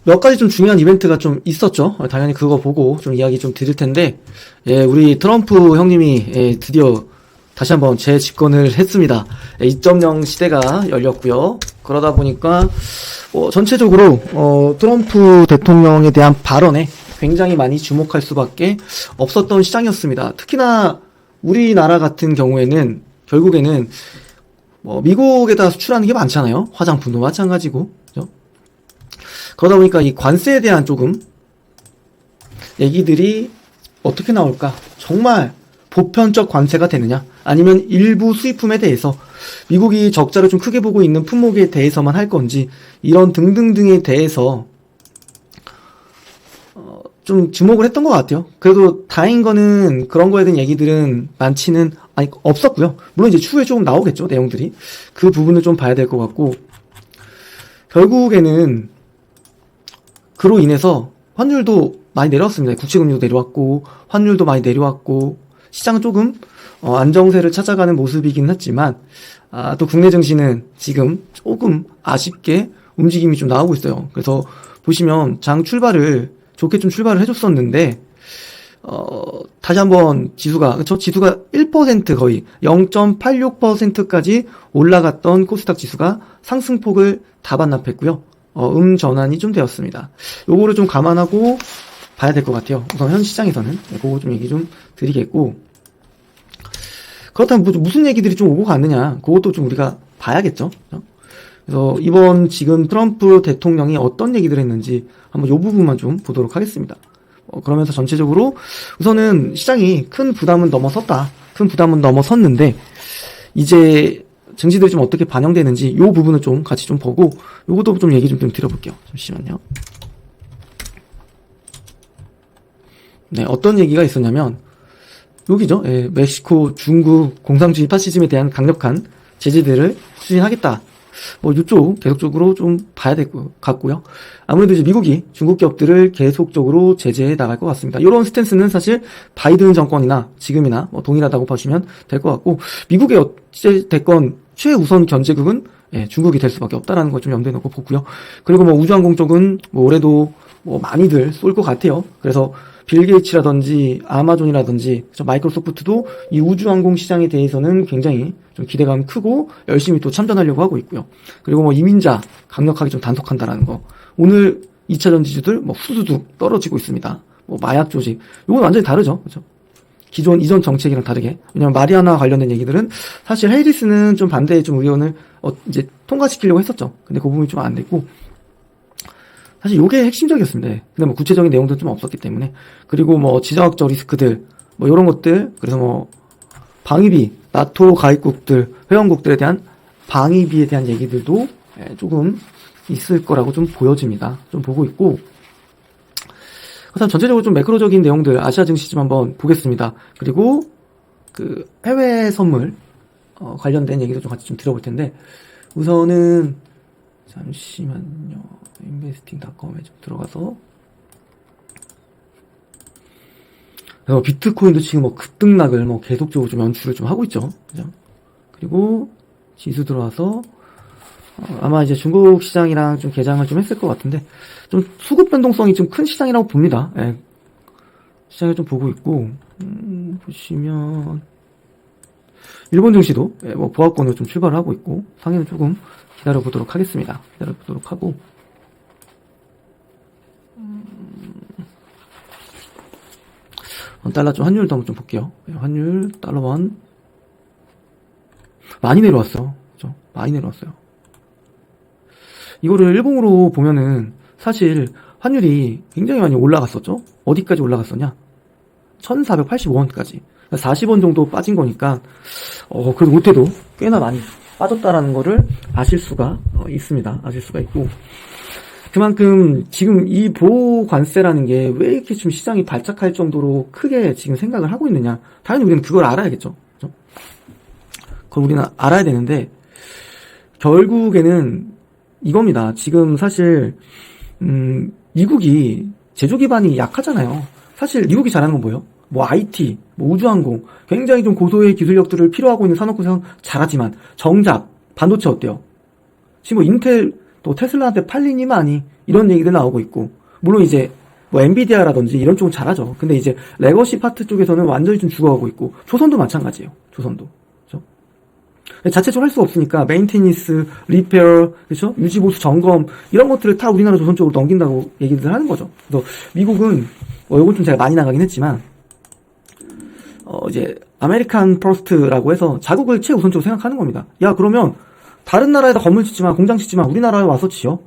몇 가지 좀 중요한 이벤트가 좀 있었죠. 당연히 그거 보고 좀 이야기 좀 드릴 텐데, 예, 우리 트럼프 형님이 드디어 다시 한번 재집권을 했습니다. 2.0 시대가 열렸고요. 그러다 보니까 전체적으로 트럼프 대통령에 대한 발언에 굉장히 많이 주목할 수밖에 없었던 시장이었습니다. 특히나 우리나라 같은 경우에는 결국에는 미국에다 수출하는 게 많잖아요. 화장품도 마찬가지고. 그죠? 그러다 보니까 이 관세에 대한 조금 얘기들이 어떻게 나올까? 정말 보편적 관세가 되느냐? 아니면 일부 수입품에 대해서 미국이 적자를 좀 크게 보고 있는 품목에 대해서만 할 건지, 이런 등등등에 대해서 좀 주목을 했던 것 같아요. 그래도 다행인 거는 그런 거에 대한 얘기들은 없었고요. 물론 이제 추후에 조금 나오겠죠, 내용들이. 그 부분을 좀 봐야 될 것 같고, 결국에는 그로 인해서 환율도 많이 내려왔습니다. 국채금리도 내려왔고, 환율도 많이 내려왔고, 시장은 조금 안정세를 찾아가는 모습이긴 했지만, 또 국내 증시는 지금 조금 아쉽게 움직임이 좀 나오고 있어요. 그래서 보시면 장 출발을 좋게 좀 출발을 해줬었는데, 다시 한번 지수가 1% 거의 0.86%까지 올라갔던 코스닥 지수가 상승폭을 다 반납했고요. 전환이 좀 되었습니다. 요거를 좀 감안하고 봐야 될 것 같아요. 우선 현 시장에서는. 그거 좀 얘기 좀 드리겠고. 그렇다면 무슨 얘기들이 좀 오고 갔느냐. 그것도 좀 우리가 봐야겠죠. 그래서 이번 지금 트럼프 대통령이 어떤 얘기를 했는지 한번 요 부분만 좀 보도록 하겠습니다. 그러면서 전체적으로 우선은 시장이 큰 부담은 넘어섰다. 큰 부담은 넘어섰는데 이제 증시들이 좀 어떻게 반영되는지 요 부분을 좀 같이 좀 보고 요것도 좀 얘기 좀 드려볼게요. 잠시만요. 네, 어떤 얘기가 있었냐면 여기죠. 예, 멕시코, 중국 공산주의 파시즘에 대한 강력한 제재들을 추진하겠다. 이쪽 계속적으로 좀 봐야 될 것 같고요. 아무래도 이제 미국이 중국 기업들을 계속적으로 제재해 나갈 것 같습니다. 이런 스탠스는 사실 바이든 정권이나 지금이나 동일하다고 보시면 될 것 같고, 미국의 어찌됐건 최우선 견제국은 중국이 될 수밖에 없다라는 걸 좀 염두에 놓고 보고요. 그리고 우주항공 쪽은 올해도 많이들 쏠 것 같아요. 그래서 빌 게이츠라든지 아마존이라든지 마이크로소프트도 이 우주항공 시장에 대해서는 굉장히 좀 기대감 크고 열심히 또 참전하려고 하고 있고요. 그리고 이민자 강력하게 좀 단속한다라는 거. 오늘 2차전 지수들 후두둑 떨어지고 있습니다. 마약 조직. 이건 완전히 다르죠. 그렇죠? 기존 이전 정책이랑 다르게. 왜냐면 마리아나 관련된 얘기들은 사실 해리스는 좀 반대의 좀 의견을 이제 통과시키려고 했었죠. 근데 그 부분이 좀 안 됐고. 사실 요게 핵심적이었습니다. 근데 구체적인 내용도 좀 없었기 때문에. 그리고 지정학적 리스크들, 요런 것들, 그래서 방위비, 나토 가입국들, 회원국들에 대한 방위비에 대한 얘기들도 조금 있을 거라고 좀 보여집니다. 좀 보고 있고. 그다음 전체적으로 좀 매크로적인 내용들, 아시아 증시 좀 한번 보겠습니다. 그리고 해외 선물, 관련된 얘기도 좀 같이 좀 들어볼 텐데, 우선은, 잠시만요. investing.com에 좀 들어가서. 그래서 비트코인도 지금 급등락을 계속적으로 좀 연출을 좀 하고 있죠. 그죠? 그리고 지수 들어와서, 아마 이제 중국 시장이랑 좀 개장을 좀 했을 것 같은데, 좀 수급 변동성이 좀 큰 시장이라고 봅니다. 예. 시장을 좀 보고 있고, 보시면, 일본 증시도, 보합권으로 좀 출발을 하고 있고, 상해는 조금 기다려보도록 하겠습니다. 기다려보도록 하고, 달러 좀 환율도 한번 좀 볼게요. 환율, 달러원. 많이 내려왔어요. 그죠? 많이 내려왔어요. 이거를 일봉으로 보면은 사실 환율이 굉장히 많이 올라갔었죠? 어디까지 올라갔었냐? 1485원까지. 40원 정도 빠진 거니까, 그래도 못해도 꽤나 많이 빠졌다라는 거를 아실 수가 있습니다. 아실 수가 있고. 그만큼 지금 이 보호관세라는 게 왜 이렇게 좀 시장이 발작할 정도로 크게 지금 생각을 하고 있느냐. 당연히 우리는 그걸 알아야겠죠. 그죠? 그걸 우리는 알아야 되는데, 결국에는 이겁니다. 지금 사실, 미국이 제조 기반이 약하잖아요. 사실 미국이 잘하는 건 뭐예요? IT, 우주항공, 굉장히 좀 고도의 기술력들을 필요하고 있는 산업군에서 잘하지만, 정작, 반도체 어때요? 지금 인텔, 또 테슬라한테 팔리니 많이 이런 얘기들 나오고 있고, 물론 이제 뭐 엔비디아라든지 이런 쪽은 잘하죠. 근데 이제 레거시 파트 쪽에서는 완전히 좀 죽어가고 있고, 조선도 마찬가지예요. 조선도. 그렇죠? 자체적으로 할 수 없으니까 메인테니스, 리페어, 그렇죠? 유지 보수 점검 이런 것들을 다 우리나라 조선 쪽으로 넘긴다고 얘기들 하는 거죠. 그래서 미국은 이건 좀 제가 많이 나가긴 했지만 이제 아메리칸 퍼스트라고 해서 자국을 최우선적으로 생각하는 겁니다. 야, 그러면 다른 나라에다 건물 짓지만 공장 짓지만 우리나라에 와서 지어?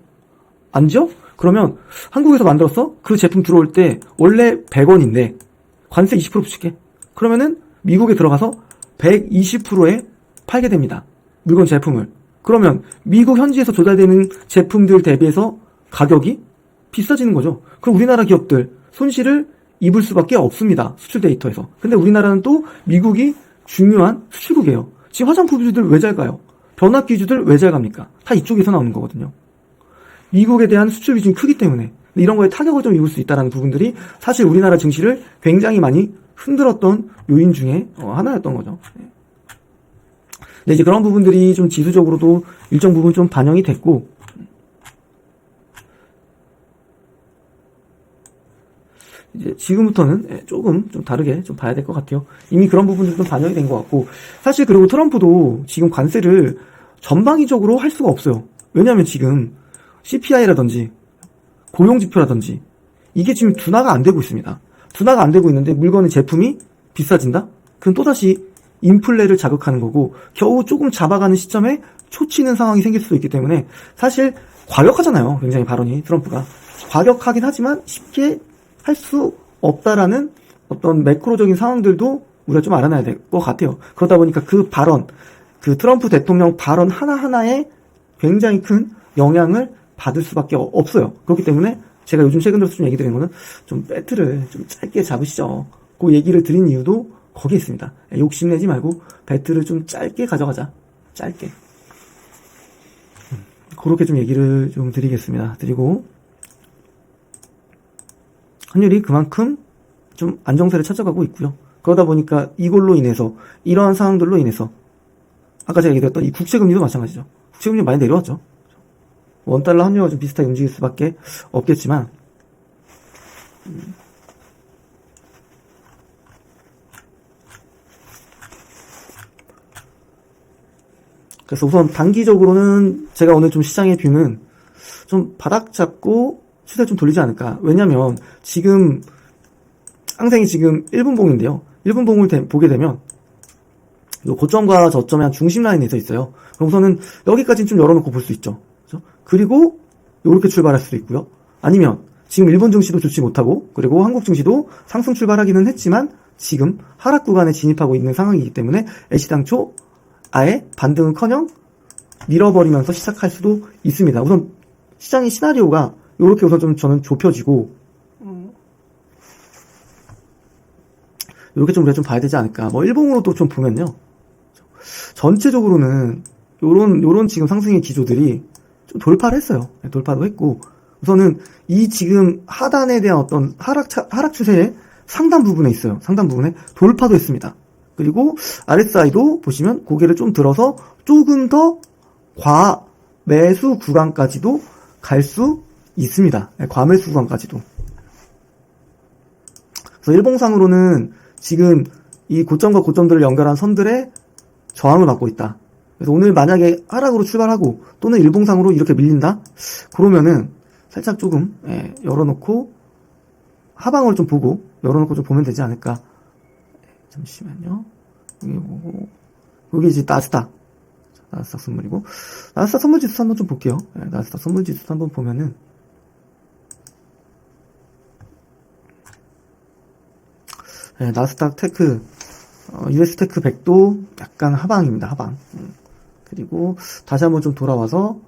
안 지어? 그러면 한국에서 만들었어? 그 제품 들어올 때 원래 100원인데 관세 20% 붙일게. 그러면은 미국에 들어가서 120%에 팔게 됩니다. 물건 제품을. 그러면 미국 현지에서 조달되는 제품들 대비해서 가격이 비싸지는 거죠. 그럼 우리나라 기업들 손실을 입을 수밖에 없습니다. 수출 데이터에서. 근데 우리나라는 또 미국이 중요한 수출국이에요. 지금 화장품 기주들 왜 잘 가요? 변압 기주들 왜 잘 갑니까? 다 이쪽에서 나오는 거거든요. 미국에 대한 수출 비중이 크기 때문에 이런 거에 타격을 좀 입을 수 있다는 부분들이 사실 우리나라 증시를 굉장히 많이 흔들었던 요인 중에 하나였던 거죠. 근데 이제 그런 부분들이 좀 지수적으로도 일정 부분 좀 반영이 됐고, 이제 지금부터는 조금 좀 다르게 좀 봐야 될 것 같아요. 이미 그런 부분들도 반영이 된 것 같고, 사실 그리고 트럼프도 지금 관세를 전방위적으로 할 수가 없어요. 왜냐하면 지금 CPI라든지 고용지표라든지 이게 지금 둔화가 안 되고 있습니다. 둔화가 안 되고 있는데 물건의 제품이 비싸진다? 그럼 또다시 인플레를 자극하는 거고 겨우 조금 잡아가는 시점에 초치는 상황이 생길 수도 있기 때문에 사실 과격하잖아요. 굉장히 발언이 트럼프가. 과격하긴 하지만 쉽게 할 수 없다라는 어떤 매크로적인 상황들도 우리가 좀 알아놔야 될 것 같아요. 그러다 보니까 그 발언, 그 트럼프 대통령 발언 하나하나에 굉장히 큰 영향을 받을 수밖에 없어요. 그렇기 때문에 제가 요즘 최근 들어서 좀 얘기 드리는 거는 좀 배트를 좀 짧게 잡으시죠. 그 얘기를 드린 이유도 거기에 있습니다. 욕심내지 말고 배트를 좀 짧게 가져가자. 짧게. 그렇게 좀 얘기를 좀 드리겠습니다. 드리고 환율이 그만큼 좀 안정세를 찾아가고 있고요. 그러다 보니까 이걸로 인해서 이러한 상황들로 인해서 아까 제가 얘기드렸던 이 국채금리도 마찬가지죠. 국채금리 많이 내려왔죠. 원달러 환율과 좀 비슷하게 움직일 수밖에 없겠지만 그래서 우선 단기적으로는 제가 오늘 좀 시장의 뷰는 좀 바닥 잡고 시세를 좀 돌리지 않을까. 왜냐면 지금 항생이 지금 1분봉인데요. 1분봉을 보게 되면 요 고점과 저점의 한 중심 라인에 서 있어요. 그럼 우선은 여기까지는 좀 열어놓고 볼 수 있죠. 그렇죠? 그리고 요렇게 출발할 수도 있고요. 아니면 지금 일본 증시도 좋지 못하고 그리고 한국 증시도 상승 출발하기는 했지만 지금 하락 구간에 진입하고 있는 상황이기 때문에 애시당초 아예 반등은커녕 밀어버리면서 시작할 수도 있습니다. 우선 시장의 시나리오가 요렇게 우선 좀 저는 좁혀지고 요렇게 좀 우리가 좀 봐야 되지 않을까. 뭐 일봉으로도 좀 보면요. 전체적으로는 요런 지금 상승의 기조들이 좀 돌파를 했어요. 돌파도 했고 우선은 이 지금 하단에 대한 어떤 하락 추세의 상단 부분에 있어요. 상단 부분에 돌파도 했습니다. 그리고 RSI도 보시면 고개를 좀 들어서 조금 더 과매수 구간까지도 갈 수 있습니다. 과매수 구간까지도. 그래서 일봉상으로는 지금 이 고점과 고점들을 연결한 선들의 저항을 받고 있다. 그래서 오늘 만약에 하락으로 출발하고 또는 일봉상으로 이렇게 밀린다? 그러면은 살짝 조금 열어놓고 하방을 좀 보고 열어놓고 좀 보면 되지 않을까. 잠시만요. 여기 보고 여기 이제 나스닥 선물이고 나스닥 선물지수 한번 좀 볼게요. 나스닥 선물지수 한번 보면은 나스닥 테크 US 테크 100도 약간 하방입니다. 하방. 그리고 다시 한번 좀 돌아와서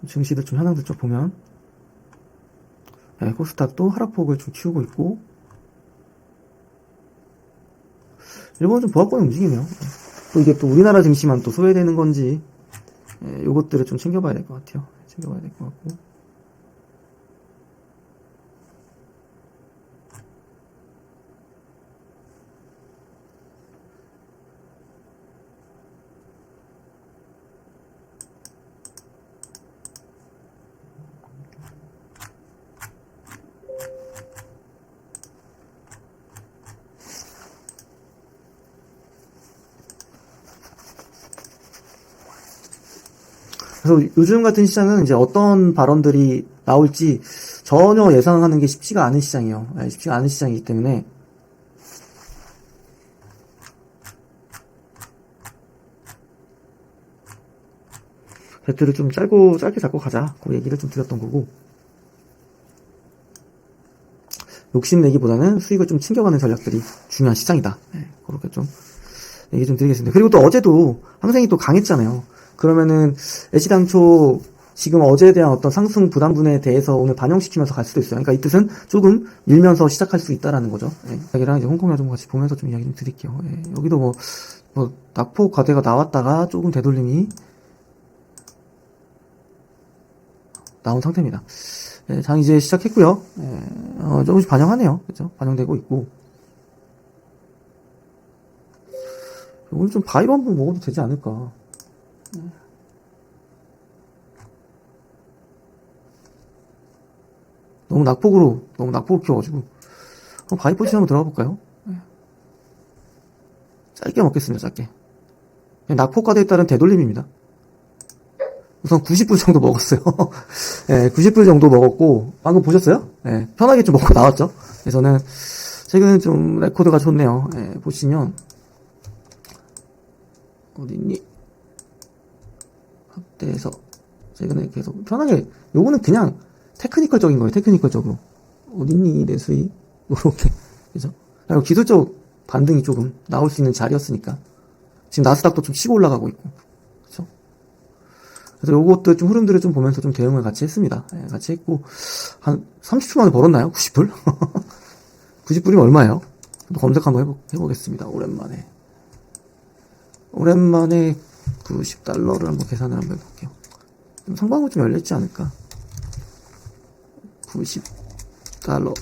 증시들 좀 현황들 좀 보면 코스닥도 하락폭을 좀 키우고 있고 일본은 좀 보합권 움직이네요. 또 이게 또 우리나라 증시만 또 소외되는 건지 요것들을 좀 챙겨봐야 될 것 같아요. 챙겨봐야 될 것 같고 그래서 요즘 같은 시장은 이제 어떤 발언들이 나올지 전혀 예상하는 게 쉽지가 않은 시장이에요. 네, 쉽지가 않은 시장이기 때문에 배트를 좀 짧게 잡고 가자. 그 얘기를 좀 드렸던 거고. 욕심내기보다는 수익을 좀 챙겨가는 전략들이 중요한 시장이다. 네, 그렇게 좀 얘기 좀 드리겠습니다. 그리고 또 어제도 항생이 또 강했잖아요. 그러면은 애시당초 지금 어제에 대한 어떤 상승 부담분에 대해서 오늘 반영시키면서 갈 수도 있어요. 그러니까 이 뜻은 조금 밀면서 시작할 수 있다라는 거죠. 예. 이야기랑 이제 홍콩 야좀 같이 보면서 좀 이야기 좀 드릴게요. 예. 여기도 뭐 낙폭 과대가 나왔다가 조금 되돌림이 나온 상태입니다. 예, 장 이제 시작했고요. 예, 조금씩 반영하네요. 그죠? 반영되고 있고. 오늘 좀 바이로 한번 먹어도 되지 않을까. 너무 낙폭으로 키워가지고. 한번 바이 포지션 한번 들어가 볼까요? 짧게 먹겠습니다, 짧게. 낙폭 과대에 따른 되돌림입니다. 우선 90불 정도 먹었어요. 예, 90불 정도 먹었고, 방금 보셨어요? 예, 편하게 좀 먹고 나왔죠? 그래서는, 최근에 좀 레코드가 좋네요. 예, 보시면, 어딨니? 확대해서, 최근에 계속 편하게, 요거는 그냥 테크니컬적인 거예요, 테크니컬적으로. 어딨니, 내 수익? 요렇게. 그죠? 그리고 기술적 반등이 조금 나올 수 있는 자리였으니까. 지금 나스닥도 좀 치고 올라가고 있고. 그죠? 그래서 요것들 좀 흐름들을 좀 보면서 좀 대응을 같이 했습니다. 예, 같이 했고, 한 30초 만에 벌었나요? 90불? 90불이면 얼마예요? 검색 한번 해보겠습니다. 오랜만에 90달러를 한번 계산을 한번 해볼게요. 상방울 좀 열렸지 않을까? 90달러.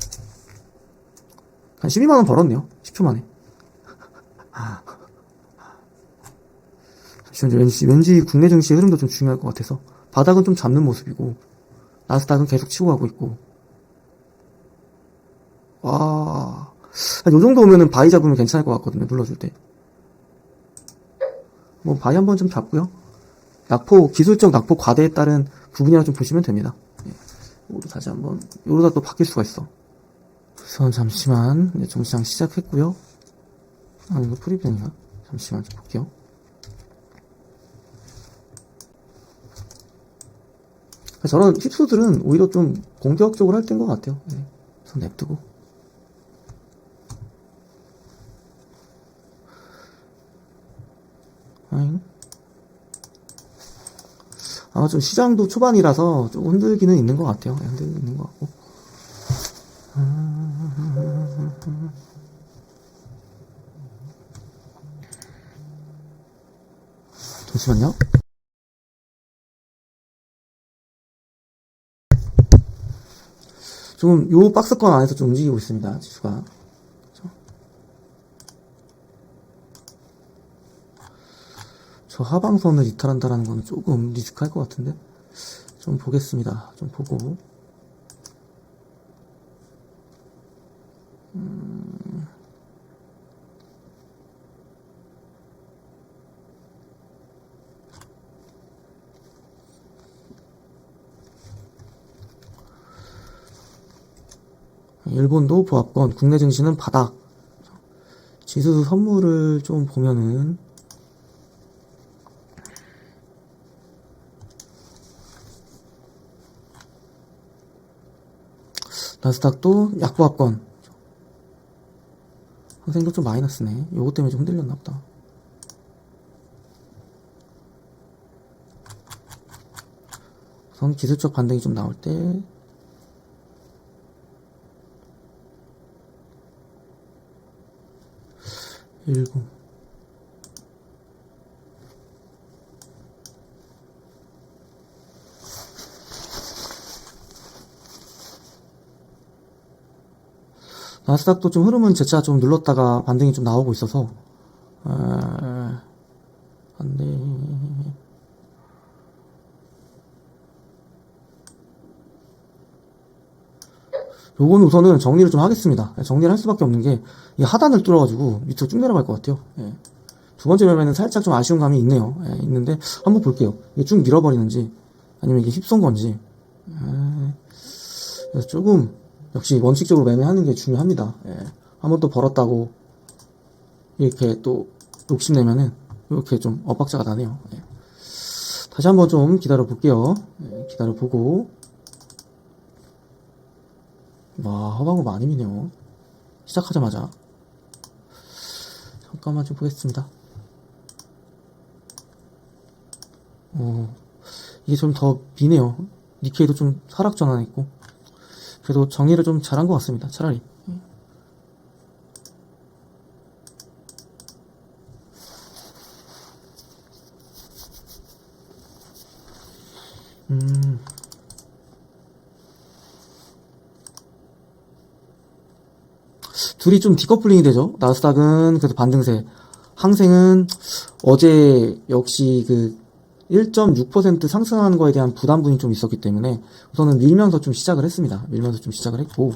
한 12만원 벌었네요. 10초 만에. 왠지 국내 증시의 흐름도 좀 중요할 것 같아서. 바닥은 좀 잡는 모습이고, 나스닥은 계속 치고 가고 있고. 와. 요 정도 오면은 바이 잡으면 괜찮을 것 같거든요. 눌러줄 때. 뭐, 바이 한번 좀 잡고요. 기술적 낙폭 과대에 따른 부분이라고 좀 보시면 됩니다. 예. 이것도 다시 한번, 이러다 또 바뀔 수가 있어. 우선 잠시만, 이제 정시장 시작했고요. 이거 프리뷰인가? 잠시만 좀 볼게요. 저런 힙수들은 오히려 좀 공격적으로 할 때인 것 같아요. 네. 손 냅두고. 아마 좀 시장도 초반이라서 좀 흔들기는 있는 것 같아요. 네, 흔들기는 있는 것 같고. 잠시만요. 지금 요 박스권 안에서 좀 움직이고 있습니다. 지수가. 그렇죠? 저 하방선을 이탈한다라는 건 조금 리스크할 것 같은데. 좀 보겠습니다. 좀 보고. 일본도 보합권, 국내 증시는 바닥. 지수 선물을 좀 보면은 나스닥도 약보합권. 항생도 좀 마이너스네. 요거 때문에 좀 흔들렸나 보다. 우선 기술적 반등이 좀 나올 때 일곱. 나스닥도 좀 흐름은 재차 좀 눌렀다가 반등이 좀 나오고 있어서 안돼. 요거는 우선은 정리를 좀 하겠습니다. 정리를 할 수밖에 없는 게 이 하단을 뚫어가지고 밑으로 쭉 내려갈 것 같아요. 예. 두 번째 매매는 살짝 좀 아쉬운 감이 있네요. 예, 있는데 한번 볼게요. 이게 쭉 밀어버리는지 아니면 이게 휩쏜 건지. 그래서 조금 역시 원칙적으로 매매하는 게 중요합니다. 예, 한번 또 벌었다고 이렇게 또 욕심내면은 이렇게 좀 엇박자가 나네요. 예. 다시 한번 좀 기다려 볼게요. 예, 기다려 보고. 와, 하방으로 많이 미네요. 시작하자마자. 잠깐만 좀 보겠습니다. 이게 좀 더 미네요. 니케이도 좀 하락 전환했고. 그래도 정리를 좀 잘한 것 같습니다. 차라리. 둘이 좀 디커플링이 되죠. 나스닥은 그래도 반등세. 항생은 어제 역시 그 1.6% 상승하는 거에 대한 부담분이 좀 있었기 때문에 우선은 밀면서 좀 시작을 했습니다. 밀면서 좀 시작을 했고.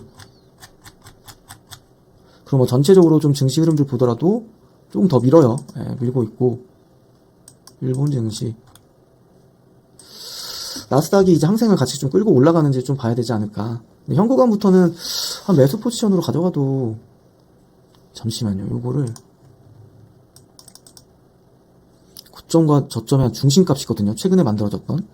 그리고 뭐 전체적으로 좀 증시 흐름들 보더라도 조금 더 밀어요. 예, 밀고 있고. 일본 증시. 나스닥이 이제 항생을 같이 좀 끌고 올라가는지 좀 봐야 되지 않을까. 근데 현 구간부터는 한 매수 포지션으로 가져가도, 잠시만요. 요거를 고점과 저점의 중심값이거든요. 최근에 만들어졌던.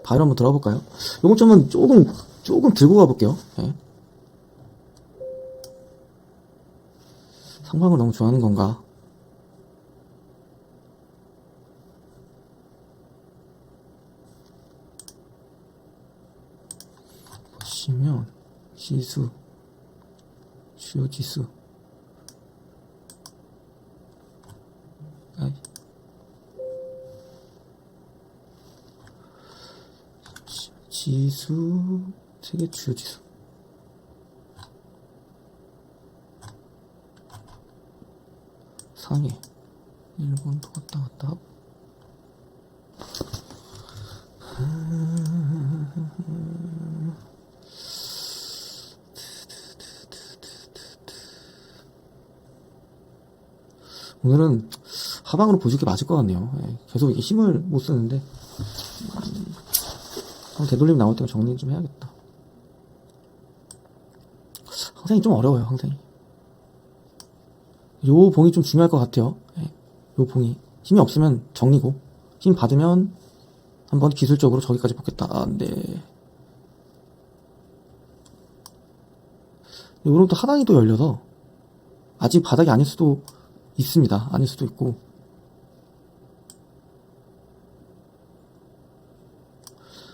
바로 한번 들어가 볼까요? 요거 점은 조금 들고 가볼게요. 네. 상방을 너무 좋아하는 건가? 보시면 지수, 주요 지수. 지수, 세계 주요 지수. 상해. 일본도 왔다 갔다 하고. 오늘은 하방으로 보실 게 맞을 것 같네요. 예, 계속 이게 힘을 못 쓰는데 되돌림 나올 때가 정리 좀 해야겠다. 항생이 좀 어려워요. 항생이. 요 봉이 좀 중요할 것 같아요. 예, 요 봉이 힘이 없으면 정리고 힘 받으면 한번 기술적으로 저기까지 뽑겠다. 아, 네. 요런 또 하단이 또 열려서 아직 바닥이 아닐 수도 있습니다. 아닐 수도 있고.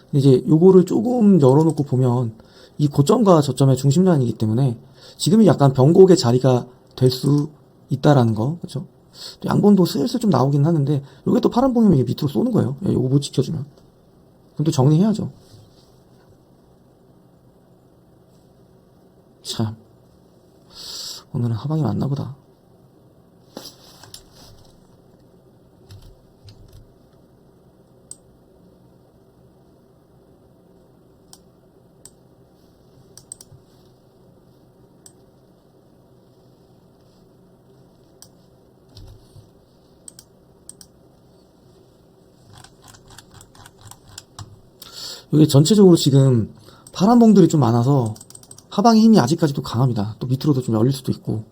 근데 이제 요거를 조금 열어놓고 보면 이 고점과 저점의 중심란이기 때문에 지금이 약간 변곡의 자리가 될 수 있다라는 거, 그렇죠? 또 양봉도 슬슬 좀 나오긴 하는데 요게 또 파란 봉이면 이게 밑으로 쏘는 거예요. 예, 요거 못 지켜주면. 그럼 또 정리해야죠. 참, 오늘은 하방이 맞나 보다. 이게 전체적으로 지금 파란 봉들이 좀 많아서 하방의 힘이 아직까지도 강합니다. 또 밑으로도 좀 열릴 수도 있고.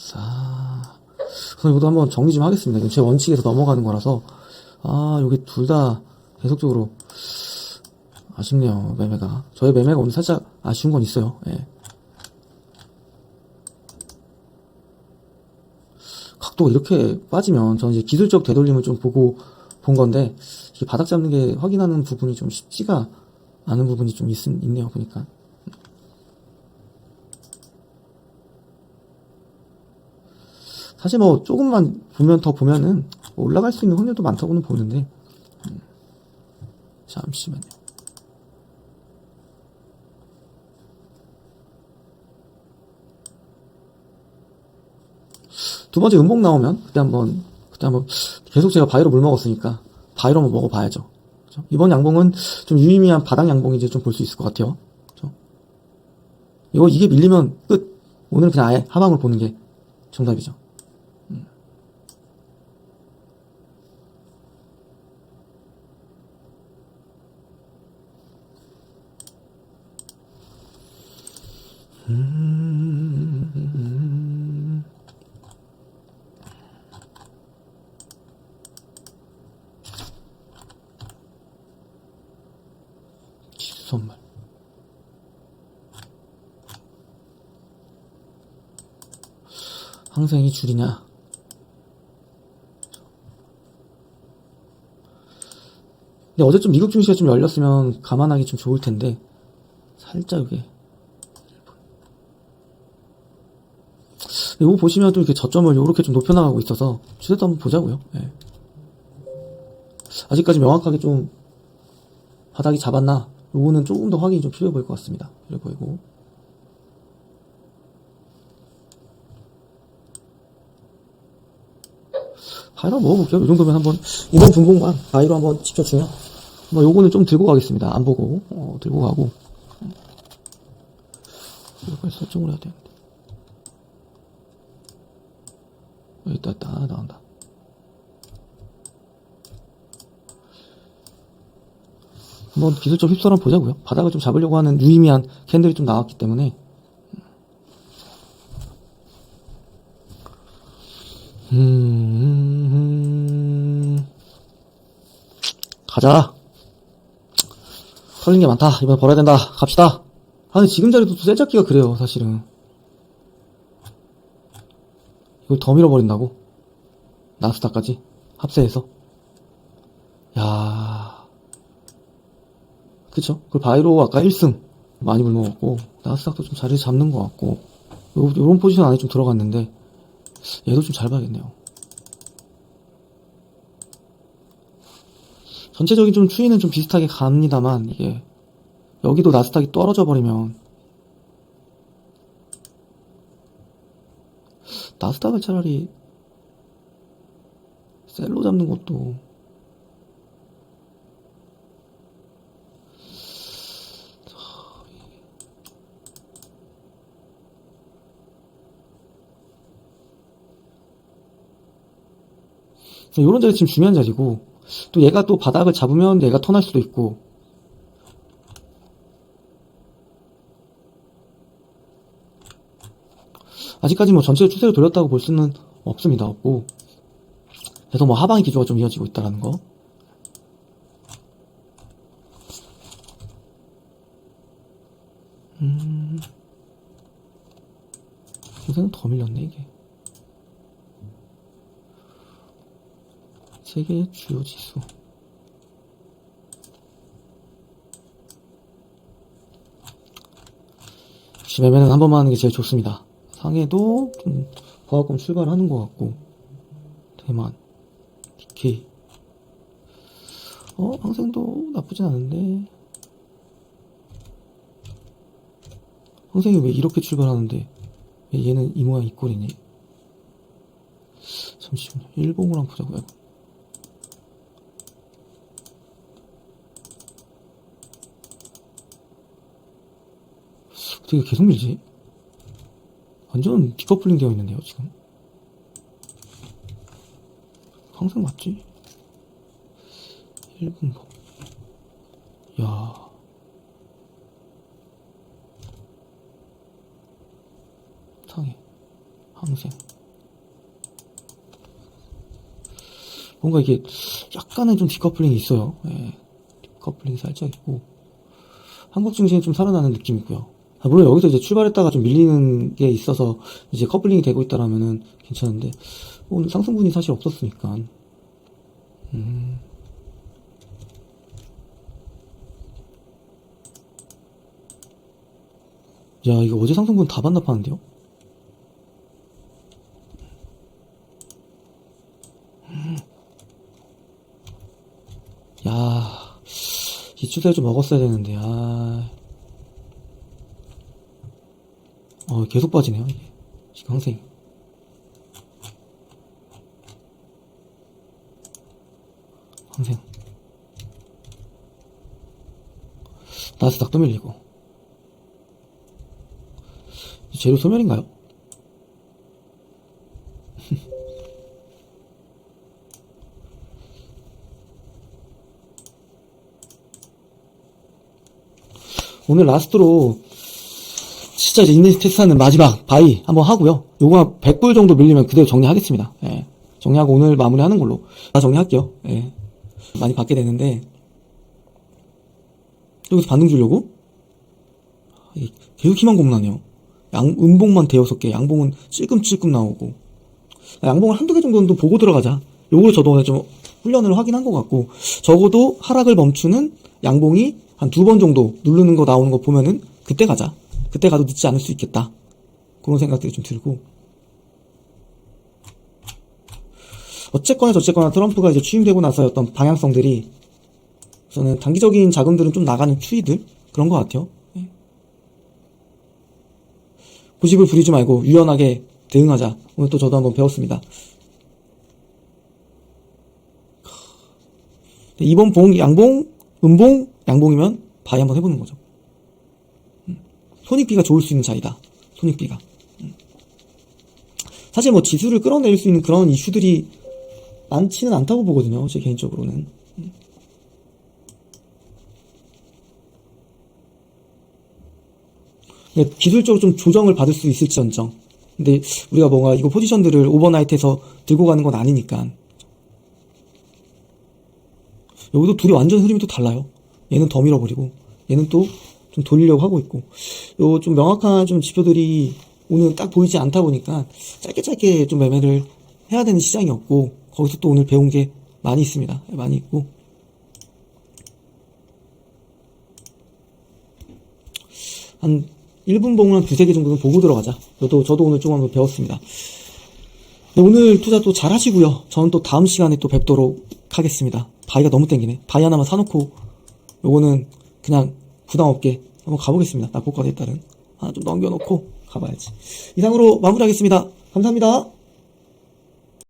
자, 그래서 이것도 한번 정리 좀 하겠습니다. 제 원칙에서 넘어가는 거라서 요게 둘 다 계속적으로 아쉽네요. 매매가. 저의 매매가 오늘 살짝 아쉬운 건 있어요. 예. 각도가 이렇게 빠지면 저는 이제 기술적 되돌림을 좀 보고 본 건데 바닥 잡는 게 확인하는 부분이 좀 쉽지가 않은 부분이 좀 있네요. 보니까. 사실 뭐 조금만 보면 더 보면은 올라갈 수 있는 확률도 많다고는 보는데 잠시만요. 두 번째 음봉 나오면 그때 한번 계속 제가 바이로 물 먹었으니까 바이로 한번 먹어봐야죠. 그죠? 이번 양봉은 좀 유의미한 바닥 양봉이 이제 좀 볼 수 있을 것 같아요. 그죠? 이게 밀리면 끝. 오늘은 그냥 아예 하방을 보는 게 정답이죠. 선물. 항생이 줄이냐? 근데 어제 좀 미국 증시가 좀 열렸으면 감안하기 좀 좋을 텐데 살짝 이게 이거 보시면 또 이렇게 저점을 이렇게 좀 높여나가고 있어서 추세도 한번 보자고요. 예. 아직까지 명확하게 좀 바닥이 잡았나? 요거는 조금 더 확인이 좀 필요해 보일 것 같습니다. 필요해 보이고. 바이로 먹어볼게요. 이 정도면 한번 이번 분봉만 바이로 한번 지켜주면 뭐 요거는 좀 들고 가겠습니다. 안 보고 들고 가고. 이걸 설정을 해야 되는데. 있다 나온다. 한번 기술적 휩쓸어 한번 보자고요. 바닥을 좀 잡으려고 하는 유의미한 캔들이 좀 나왔기 때문에. 가자. 털린 게 많다. 이번에 벌어야 된다. 갑시다. 근데 지금 자리도 또 쇠잡기가 그래요, 사실은. 이걸 더 밀어버린다고? 나스닥까지? 합세해서? 야, 그쵸? 그 바이로 아까 1승 많이 물먹었고, 나스닥도 좀 자리를 잡는 것 같고, 요런 포지션 안에 좀 들어갔는데, 얘도 좀 잘 봐야겠네요. 전체적인 좀 추이는 좀 비슷하게 갑니다만, 이게, 여기도 나스닥이 떨어져 버리면, 나스닥을 차라리, 셀로 잡는 것도, 요런 자리 지금 중요한 자리고, 또 얘가 또 바닥을 잡으면 얘가 턴할 수도 있고, 아직까지 뭐 전체의 추세를 돌렸다고 볼 수는 없습니다. 없고, 그래서 뭐 하방의 기조가 좀 이어지고 있다라는 거. 요새는 더 밀렸네, 이게. 세계의 주요 지수. 역시 매매는 한 번만 하는 게 제일 좋습니다. 상해도 좀 보합금 출발하는 것 같고, 대만, DK. 항생도 나쁘진 않은데, 항생이 왜 이렇게 출발하는데, 왜 얘는 이 모양 이 꼴이니? 잠시만요. 일봉을 한번 보자고요. 어떻게 계속 밀지? 완전 디커플링 되어 있는데요, 지금. 항상 맞지? 1분 법. 야. 상해. 항생. 뭔가 이게 약간의 좀 디커플링이 있어요. 예. 디커플링이 살짝 있고. 한국 증시는 좀 살아나는 느낌이고요. 물론 여기서 이제 출발했다가 좀 밀리는 게 있어서 이제 커플링이 되고 있다라면은 괜찮은데 오늘 상승분이 사실 없었으니까. 야, 이거 어제 상승분 다 반납하는데요? 야, 이 추세 좀 먹었어야 되는데, 계속 빠지네요, 이게. 지금 항생. 항생. 나스닥도 밀리고. 재료 소멸인가요? 오늘 라스트로 진짜 이제 인내시 테스트하는 마지막 바이 한번 하고요. 요거 100불 정도 밀리면 그대로 정리하겠습니다. 예. 정리하고 오늘 마무리하는 걸로 다 정리할게요. 예. 많이 받게 되는데 여기서 반등 주려고? 계속 희망 고문하네요. 음봉만 대여섯 개, 양봉은 찔끔찔끔 나오고. 양봉을 한두 개 정도는 보고 들어가자. 요거를 저도 오늘 좀 훈련을 하긴 한 것 같고, 적어도 하락을 멈추는 양봉이 한 2번 정도 누르는 거 나오는 거 보면은 그때 가자. 그때 가도 늦지 않을 수 있겠다. 그런 생각들이 좀 들고. 어쨌거나 저쨌거나 트럼프가 이제 취임되고 나서의 어떤 방향성들이 저는 단기적인 자금들은 좀 나가는 추이들 그런 것 같아요. 고집을 부리지 말고 유연하게 대응하자. 오늘 또 저도 한번 배웠습니다. 이번 봉, 양봉, 음봉, 양봉이면 바이 한번 해보는 거죠. 손익비가 좋을 수 있는 자리다. 손익비가. 사실 뭐 지수를 끌어낼 수 있는 그런 이슈들이 많지는 않다고 보거든요. 제 개인적으로는. 기술적으로 좀 조정을 받을 수 있을지언정. 근데 우리가 뭔가 이거 포지션들을 오버나이트에서 들고 가는 건 아니니까. 여기도 둘이 완전 흐름이 또 달라요. 얘는 더 밀어버리고 얘는 또 좀 돌리려고 하고 있고. 요 좀 명확한 좀 지표들이 오늘 딱 보이지 않다 보니까 짧게 좀 매매를 해야 되는 시장이었고, 거기서 또 오늘 배운 게 많이 있습니다. 많이 있고. 한 1분 봉은 한 2-3개 정도는 보고 들어가자. 저도 오늘 좀 한번 배웠습니다. 네, 오늘 투자 또 잘 하시고요. 저는 또 다음 시간에 또 뵙도록 하겠습니다. 바이가 너무 땡기네. 바이 하나만 사놓고 요거는 그냥 부담 없게 한번 가보겠습니다. 낙폭과대에 따른 하나 좀 넘겨놓고 가봐야지. 이상으로 마무리하겠습니다. 감사합니다.